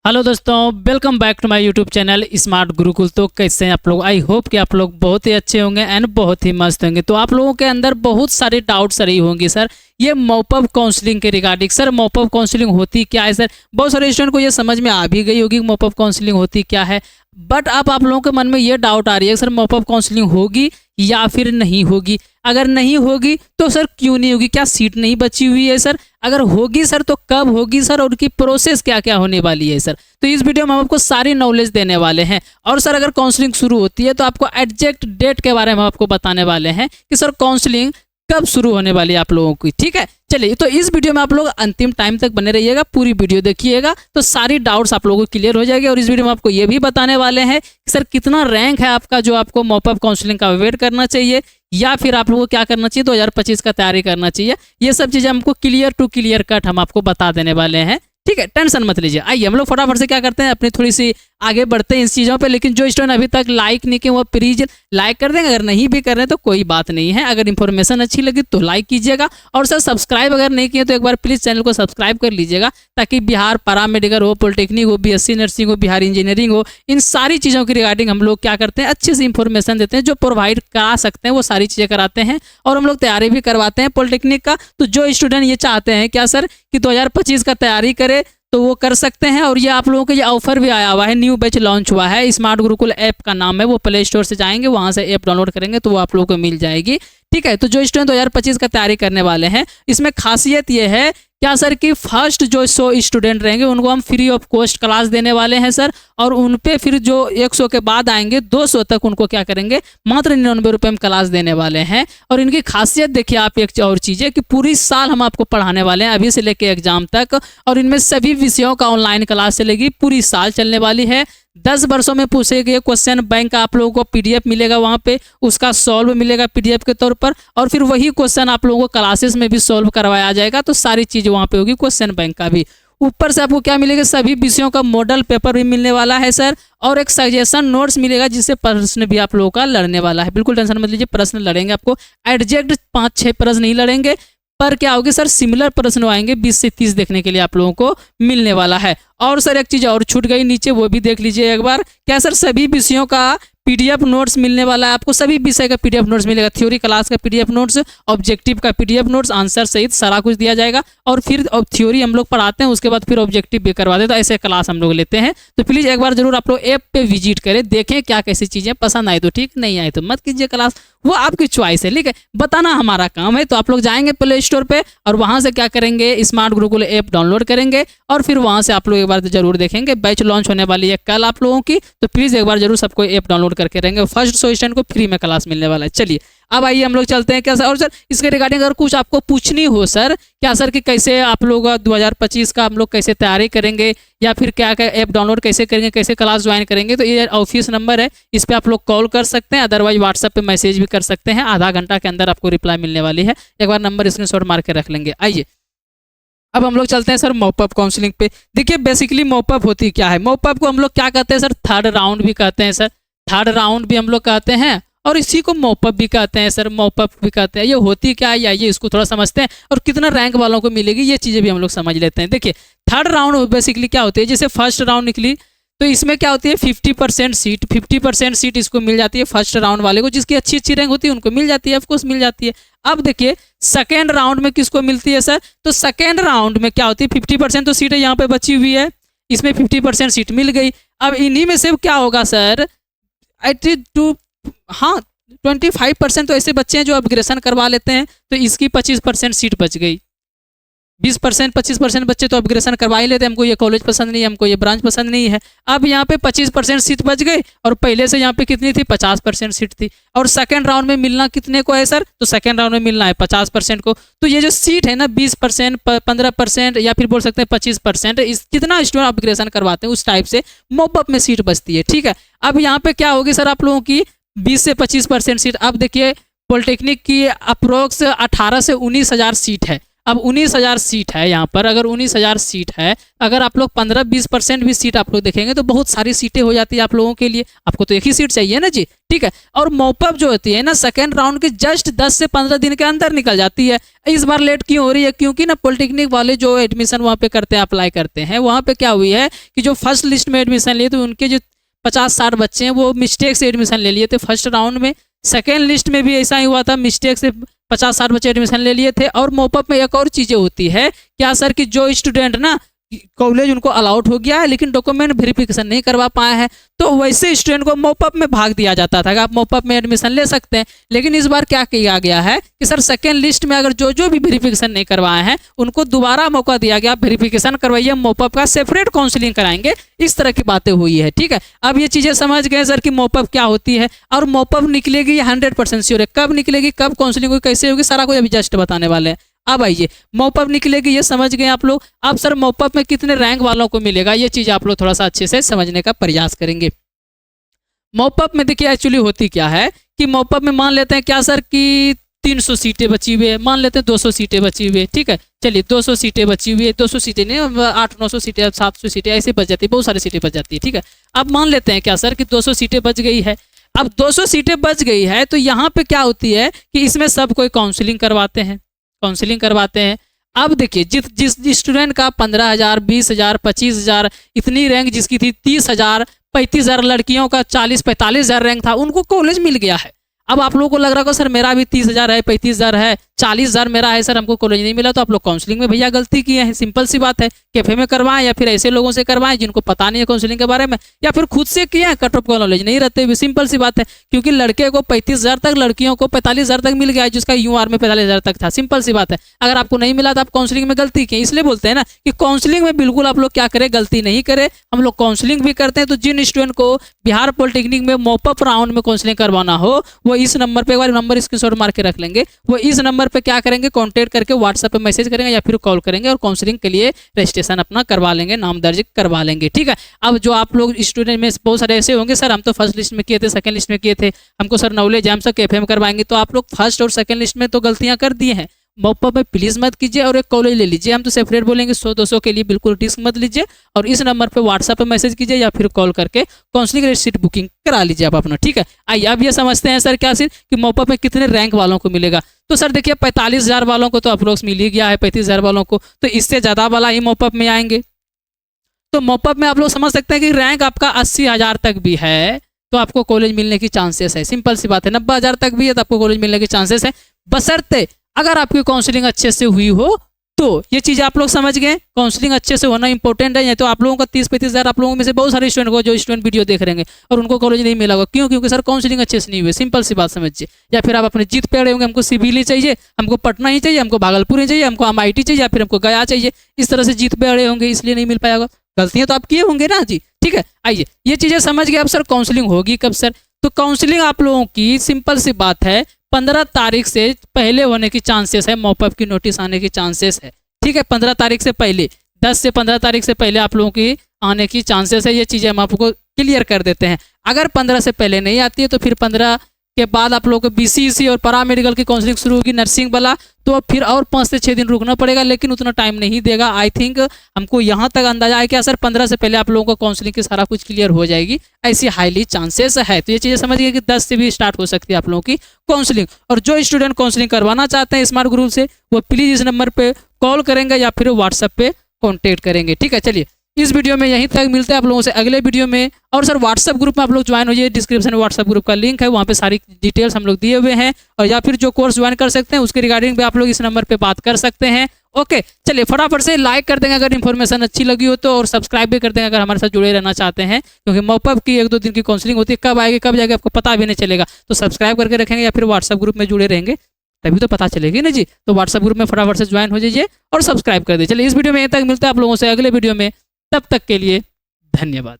Hello दोस्तों, welcome back to my YouTube channel smart Gurukul. तो कैसे हैं आप लोग? आई होप कि आप लोग बहुत ही अच्छे होंगे एंड बहुत ही मस्त होंगे। तो आप लोगों के अंदर बहुत सारे डाउट्स रही होंगी सर ये मॉपअप काउंसलिंग के रिगार्डिंग। सर मॉपअप काउंसलिंग होती क्या है? सर बहुत सारे स्टूडेंट को ये समझ में आ भी गई होगी कि मॉपअप काउंसलिंग होती क्या है, बट अब आप लोगों के मन में ये डाउट आ रही है सर मॉपअप काउंसलिंग होगी या फिर नहीं होगी। अगर नहीं होगी तो सर क्यों नहीं होगी? क्या सीट नहीं बची हुई है सर? अगर होगी सर तो कब होगी सर, और उनकी प्रोसेस क्या क्या होने वाली है सर? तो इस वीडियो में हम आपको सारी नॉलेज देने वाले हैं। और सर अगर काउंसलिंग शुरू होती है तो आपको एग्जैक्ट डेट के बारे में हम आपको बताने वाले हैं कि सर काउंसलिंग कब शुरू होने वाली है आप लोगों की। ठीक है, चलिए तो इस वीडियो में आप लोग अंतिम टाइम तक बने रहिएगा, पूरी वीडियो देखिएगा तो सारी डाउट्स आप लोगों को क्लियर हो जाएगी। और इस वीडियो में आपको ये भी बताने वाले हैं कि सर कितना रैंक है आपका जो आपको मॉपअप काउंसलिंग का वेट करना चाहिए, या फिर आप लोगों को क्या करना चाहिए, 2025 का तैयारी करना चाहिए। ये सब चीज़ें हमको क्लियर टू क्लियर कट हम आपको बता देने वाले हैं। ठीक है, टेंशन मत लीजिए। आइए हम लोग फटाफट से क्या करते हैं, अपनी थोड़ी सी आगे बढ़ते हैं इन चीज़ों पे। लेकिन जो स्टूडेंट अभी तक लाइक नहीं किए वो प्लीज लाइक कर देंगे, अगर नहीं भी कर रहे हैं तो कोई बात नहीं है। अगर इन्फॉर्मेशन अच्छी लगी तो लाइक कीजिएगा, और सर सब्सक्राइब अगर नहीं किए तो एक बार प्लीज़ चैनल को सब्सक्राइब कर लीजिएगा, ताकि बिहार पैरामेडिकल हो, पॉलिटेक्निक हो, बीएससी नर्सिंग हो, बिहार इंजीनियरिंग हो, इन सारी चीज़ों की रिगार्डिंग हम लोग क्या करते हैं, अच्छे से इन्फॉर्मेशन देते हैं। जो प्रोवाइड करा सकते हैं वो सारी चीज़ें कराते हैं, और हम लोग तैयारी भी करवाते हैं पॉलिटेक्निक का। तो जो स्टूडेंट ये चाहते हैं क्या सर कि 2025 का तैयारी करे तो वो कर सकते हैं। और ये आप लोगों के ये ऑफर भी आया हुआ है, न्यू बैच लॉन्च हुआ है, स्मार्ट गुरुकुल ऐप का नाम है। वो प्ले स्टोर से जाएंगे, वहां से ऐप डाउनलोड करेंगे तो वो आप लोगों को मिल जाएगी। ठीक है, तो जो स्टूडेंट 2025 का तैयारी करने वाले हैं, इसमें खासियत ये है क्या सर कि फर्स्ट जो 100 स्टूडेंट रहेंगे उनको हम फ्री ऑफ कॉस्ट क्लास देने वाले हैं सर। और उन पे फिर जो 100 के बाद आएंगे 200 तक उनको क्या करेंगे, मात्र 99 रुपये में क्लास देने वाले हैं। और इनकी खासियत देखिए आप, एक और चीज़ है कि पूरी साल हम आपको पढ़ाने वाले हैं, अभी से लेके एग्जाम तक। और इनमें सभी विषयों का ऑनलाइन क्लास चलेगी, पूरी साल चलने वाली है। 10 वर्षों में पूछे गए क्वेश्चन बैंक का आप लोगों को पीडीएफ मिलेगा, वहाँ पे उसका सॉल्व मिलेगा पीडीएफ के तौर पर, और फिर वही क्वेश्चन आप लोगों को क्लासेस में भी सॉल्व करवाया जाएगा। तो सारी चीज़ वहाँ पे होगी, क्वेश्चन बैंक का भी। ऊपर से आपको क्या मिलेगा, सभी विषयों का मॉडल पेपर भी मिलने वाला है सर, और एक सजेशन नोट्स मिलेगा जिससे प्रश्न भी आप लोगों का लड़ने वाला है। बिल्कुल टेंशन मत लीजिए, प्रश्न लड़ेंगे आपको, एग्जैक्ट 5-6 प्रश्न नहीं लड़ेंगे, पर क्या होगी सर सिमिलर प्रश्न आएंगे 20 से 30 देखने के लिए आप लोगों को मिलने वाला है। और सर एक चीज़ और छूट गई नीचे, वो भी देख लीजिए एक बार। क्या सर सभी विषयों का पीडीएफ नोट्स मिलने वाला है आपको, सभी विषय का पीडीएफ नोट्स मिलेगा। थ्योरी क्लास का पीडीएफ नोट्स, ऑब्जेक्टिव का पीडीएफ नोट्स, आंसर सहित सारा कुछ दिया जाएगा। और फिर थ्योरी हम लोग पढ़ाते हैं, उसके बाद फिर ऑब्जेक्टिव भी करवाते हैं। तो ऐसे क्लास हम लोग लेते हैं। तो प्लीज़ एक बार जरूर आप लोग ऐप पे विजिट करें, देखें क्या कैसी चीज़ें पसंद आई तो ठीक, नहीं आई तो मत कीजिए क्लास, वो आपकी चॉइस है। ठीक है, बताना हमारा काम है। तो आप लोग जाएंगे प्ले स्टोर पे और वहाँ से क्या करेंगे, स्मार्ट गुरुकुल ऐप डाउनलोड करेंगे, और फिर वहाँ से आप लोग एक बार जरूर देखेंगे। बैच लॉन्च होने वाली है कल आप लोगों की, तो प्लीज़ एक बार जरूर सबको ऐप डाउनलोड करके रहेंगे। फर्स्ट 100 स्टूडेंट को फ्री में क्लास मिलने वाला है। चलिए अब आइए हम लोग चलते हैं क्या सर। और सर इसके रिगार्डिंग अगर कुछ आपको पूछनी हो सर, क्या सर कि कैसे आप लोग 2025 का हम लोग कैसे तैयारी करेंगे, या फिर क्या क्या ऐप डाउनलोड कैसे करेंगे, कैसे क्लास ज्वाइन करेंगे, तो ये ऑफिस नंबर है, इस पर आप लोग कॉल कर सकते हैं, अदरवाइज व्हाट्सएप पे मैसेज भी कर सकते हैं। आधा घंटा के अंदर आपको रिप्लाई मिलने वाली है। एक बार नंबर स्क्रीनशॉट मार के रख लेंगे। आइए अब हम लोग चलते हैं सर मॉपअप काउंसलिंग पे। देखिए बेसिकली मॉपअप होती क्या है, मॉपअप को हम लोग क्या कहते हैं सर, थर्ड राउंड भी कहते हैं सर, थर्ड राउंड भी हम लोग कहते हैं, और इसी को मॉपअप भी कहते हैं सर, मॉपअप भी कहते हैं। ये होती क्या है, आइए इसको थोड़ा समझते हैं, और कितना रैंक वालों को मिलेगी ये चीज़ें भी हम लोग समझ लेते हैं। देखिए थर्ड राउंड बेसिकली क्या होती है, जैसे फर्स्ट राउंड निकली तो इसमें क्या होती है 50% सीट, 50% सीट इसको मिल जाती है फर्स्ट राउंड वाले को, जिसकी अच्छी अच्छी रैंक होती है उनको मिल जाती है, ऑफकोर्स मिल जाती है। अब देखिए सेकेंड राउंड में किसको मिलती है सर, तो सेकेंड राउंड में क्या होती है 50% तो सीटें यहाँ पे बची हुई है, इसमें 50% सीट मिल गई। अब इन्हीं में से क्या होगा सर, 25% तो ऐसे बच्चे हैं जो अपग्रेडेशन करवा लेते हैं, तो इसकी 25% सीट बच गई। 20% 25% बच्चे तो अपग्रेडेशन करवा ही लेते हैं, हमको ये कॉलेज पसंद नहीं है, हमको ये ब्रांच पसंद नहीं है। अब यहाँ पे 25% सीट बच गई, और पहले से यहाँ पे कितनी थी 50% सीट थी। और सेकंड राउंड में मिलना कितने को है सर, तो सेकंड राउंड में मिलना है 50% को। तो ये जो सीट है ना 20%, 15% या फिर बोल सकते हैं 25%, इस कितना स्टूडेंट अपग्रेडेशन करवाते हैं उस टाइप से मॉपअप में सीट बचती है। ठीक है, अब यहाँ पे क्या होगी सर आप लोगों की 20 से 25% सीट। अब देखिए पॉलिटेक्निक की अप्रोक्स 18 से 19 हज़ार सीट है। अब 19,000 सीट है यहाँ पर, अगर 19,000 सीट है, अगर आप लोग 15-20% भी सीट आप लोग देखेंगे तो बहुत सारी सीटें हो जाती है आप लोगों के लिए। आपको तो एक ही सीट चाहिए ना जी, ठीक है। और मॉपअप जो होती है ना सेकेंड राउंड के जस्ट 10 से 15 दिन के अंदर निकल जाती है। इस बार लेट क्यों हो रही है? क्योंकि ना पॉलिटेक्निक वाले जो एडमिशन वहाँ पे करते हैं, अप्लाई करते हैं, वहाँ पे क्या हुई है कि जो फर्स्ट लिस्ट में एडमिशन लिए तो उनके जो 50-60 बच्चे हैं वो मिस्टेक से एडमिशन ले लिए थे फर्स्ट राउंड में। सेकेंड लिस्ट में भी ऐसा ही हुआ था, मिस्टेक से 50-60 बच्चे एडमिशन ले लिए थे। और मॉपअप में एक और चीज़ें होती है क्या सर कि जो स्टूडेंट ना कॉलेज उनको अलाउड हो गया है लेकिन डॉक्यूमेंट वेरिफिकेशन नहीं करवा पाए हैं, तो वैसे स्टूडेंट को मॉपअप में भाग दिया जाता था कि आप मॉपअप में एडमिशन ले सकते हैं। लेकिन इस बार क्या किया गया है कि सर सेकेंड लिस्ट में अगर जो भी वेरिफिकेशन नहीं करवाए हैं उनको दोबारा मौका दिया गया, आप वेरिफिकेशन करवाइए, मॉपअप का सेपरेट काउंसलिंग कराएंगे। इस तरह की बातें हुई है, ठीक है। अब ये चीज़ें समझ गए सर कि मॉपअप क्या होती है और मॉपअप निकलेगी 100% श्योर है। कब निकलेगी, कब काउंसलिंग होगी, कैसे होगी, सारा कुछ अभी जस्ट बताने वाले हैं। अब आइए मॉपअप निकलेगी, ये समझ गए आप लोग। अब सर मॉपअप में कितने रैंक वालों को मिलेगा, ये चीज़ आप लोग थोड़ा सा अच्छे से समझने का प्रयास करेंगे। मॉपअप में देखिए एक्चुअली होती क्या है कि मॉपअप में मान लेते हैं क्या सर कि 300 सीटें बची हुई है, मान लेते हैं 200 सीटें बची हुई है, ठीक है। चलिए 200 सीटें बची हुई है, 200 सीटें नहीं 800-900 सीटें 700 सीटें ऐसे बच जाती है, बहुत सारी सीटें बच जाती है, ठीक है। अब मान लेते हैं क्या सर कि 200 सीटें बच गई है। अब 200 सीटें बच गई है तो यहाँ पे क्या होती है कि इसमें सब कोई काउंसलिंग करवाते हैं, काउंसलिंग करवाते हैं। अब देखिए जिस स्टूडेंट का 15,000, 20,000, 25,000 इतनी रैंक जिसकी थी, 30,000, 35,000 लड़कियों का 40-45,000 रैंक था, उनको कॉलेज मिल गया है। अब आप लोगों को लग रहा होगा सर मेरा भी 30,000 है, 35,000 है, 40,000 मेरा है, सर हमको कॉलेज नहीं मिला। तो आप लोग काउंसलिंग में भैया गलती किए हैं, सिंपल सी बात है। कैफे में करवाएं या फिर ऐसे लोगों से करवाएं जिनको पता नहीं है काउंसलिंग के बारे में, या फिर खुद से किए हैं, कट ऑफ का नॉलेज नहीं रहते हुए, सिंपल सी बात है। क्योंकि लड़के को 35,000 तक, लड़कियों को 45,000 तक मिल गया जिसका यूआर में 45,000 तक था, सिंपल सी बात है। अगर आपको नहीं मिला तो आप काउंसलिंग में गलती किए। इसलिए बोलते हैं ना कि काउंसलिंग में बिल्कुल आप लोग क्या करें, गलती नहीं करें। हम लोग काउंसलिंग भी करते हैं, तो जिन स्टूडेंट को बिहार पॉलिटेक्निक में मॉपअप राउंड में काउंसलिंग करवाना हो वो इस नंबर पे, एक बार नंबर स्क्रीनशॉट मार के रख लेंगे, वो इस नंबर पे क्या करेंगे, कॉन्टेक्ट करके व्हाट्सएप पे मैसेज करेंगे या फिर कॉल करेंगे और काउंसलिंग के लिए रजिस्ट्रेशन अपना करवा लेंगे, नाम दर्ज करवा लेंगे, ठीक है। अब जो आप लोग स्टूडेंट में बहुत सारे ऐसे होंगे सर हम तो फर्स्ट लिस्ट में किए थे, सेकंड लिस्ट में किए थे, हमको सर नॉलेज हम सब कैफे में करवाएंगे, तो आप लोग फर्स्ट और सेकंड लिस्ट में तो गलतियां कर दिए हैं। मॉपअप में प्लीज मत कीजिए और एक कॉलेज ले लीजिए, हम तो सेपरेट बोलेंगे, 100-200 के लिए बिल्कुल रिस्क मत लीजिए। और इस नंबर पे व्हाट्सएप पे मैसेज कीजिए या फिर कॉल करके काउंसलिंग सीट बुकिंग करा लीजिए आप अपना, ठीक है। आइए अब ये समझते हैं सर क्या सीट कि मॉपअप में कितने रैंक वालों को मिलेगा। तो सर देखिए 45,000 वालों को तो अप्रोक्स मिल ही गया है, 35,000 वालों को, तो इससे ज़्यादा वाला ही मॉपअप में आएंगे। तो मॉपअप में आप लोग समझ सकते हैं कि रैंक आपका 80,000 तक भी है तो आपको कॉलेज मिलने की चांसेस है, सिंपल सी बात है। 90,000 तक भी है तो आपको कॉलेज मिलने की चांसेस है, बशर्ते अगर आपकी काउंसलिंग अच्छे से हुई हो तो। ये चीज़ आप लोग समझ गए, काउंसलिंग अच्छे से होना इंपॉर्टेंट है। या तो आप लोगों का 30-35,000 आप लोगों में से बहुत सारे स्टूडेंट को जो स्टूडेंट वीडियो देख रहे हैं और उनको कॉलेज नहीं मिला होगा, क्यों? क्योंकि सर काउंसलिंग अच्छे से नहीं हुई, सिंपल सी बात समझिए। या फिर आप अपने जीत पे अड़े होंगे, हमको सिविल ही चाहिए, हमको पटना ही चाहिए, हमको भागलपुर ही चाहिए, हमको MIT चाहिए या फिर हमको गया चाहिए, इस तरह से जीत पे अड़े होंगे, इसलिए नहीं मिल पाया होगा। गलतियाँ तो आप किए होंगे ना जी, ठीक है। आइए ये चीज़ें समझ गए। अब सर काउंसलिंग होगी कब सर? तो काउंसलिंग आप लोगों की सिंपल सी बात है 15 तारीख से पहले होने की चांसेस है, मॉपअप की नोटिस आने की चांसेस है, ठीक है। 15 तारीख से पहले, 10 से 15 तारीख से पहले आप लोगों की आने की चांसेस है। ये चीज़ें हम आपको क्लियर कर देते हैं। अगर 15 से पहले नहीं आती है तो फिर 15 के बाद आप लोगों को BCEC और पैरा मेडिकल की काउंसलिंग शुरू होगी, नर्सिंग वाला, तो फिर और 5 से 6 दिन रुकना पड़ेगा, लेकिन उतना टाइम नहीं देगा। आई थिंक हमको यहाँ तक अंदाजा है कि सर 15 से पहले आप लोगों को काउंसलिंग की सारा कुछ क्लियर हो जाएगी, ऐसी हाईली चांसेस है। तो ये चीज़ें समझिए कि 10 से भी स्टार्ट हो सकती है आप लोगों की काउंसलिंग। और जो स्टूडेंट काउंसलिंग करवाना चाहते हैं स्मार्ट ग्रुप से वो प्लीज़ इस नंबर पर कॉल करेंगे या फिर व्हाट्सएप पे कॉन्टेक्ट करेंगे, ठीक है। चलिए इस वीडियो में यहीं तक, मिलते हैं आप लोगों से अगले वीडियो में। और सर व्हाट्सएप ग्रुप में आप लोग ज्वाइन हो जाइए, डिस्क्रिप्शन में व्हाट्सएप ग्रुप का लिंक है, वहाँ पे सारी डिटेल्स हम लोग दिए हुए हैं। और या फिर जो कोर्स ज्वाइन कर सकते हैं उसके रिगार्डिंग भी आप लोग इस नंबर पे बात कर सकते हैं। ओके चलिए फटाफट से लाइक कर देंगे अगर इन्फॉर्मेशन अच्छी लगी हो तो, और सब्सक्राइब भी कर देंगे अगर हमारे साथ जुड़े रहना चाहते हैं, क्योंकि मॉपअप की 1-2 दिन की काउंसलिंग होती है, कब आएगी कब जाएगी आपको पता भी नहीं चलेगा। तो सब्सक्राइब करके रखेंगे या फिर व्हाट्सएप ग्रुप में जुड़े रहेंगे तभी तो पता चलेगी ना जी। तो व्हाट्सएप ग्रुप में फटाफट से ज्वाइन हो जाइए और सब्सक्राइब कर दीजिए। चलिए इस वीडियो में यहीं तक, मिलता है आप लोगों से अगले वीडियो में, तब तक के लिए धन्यवाद।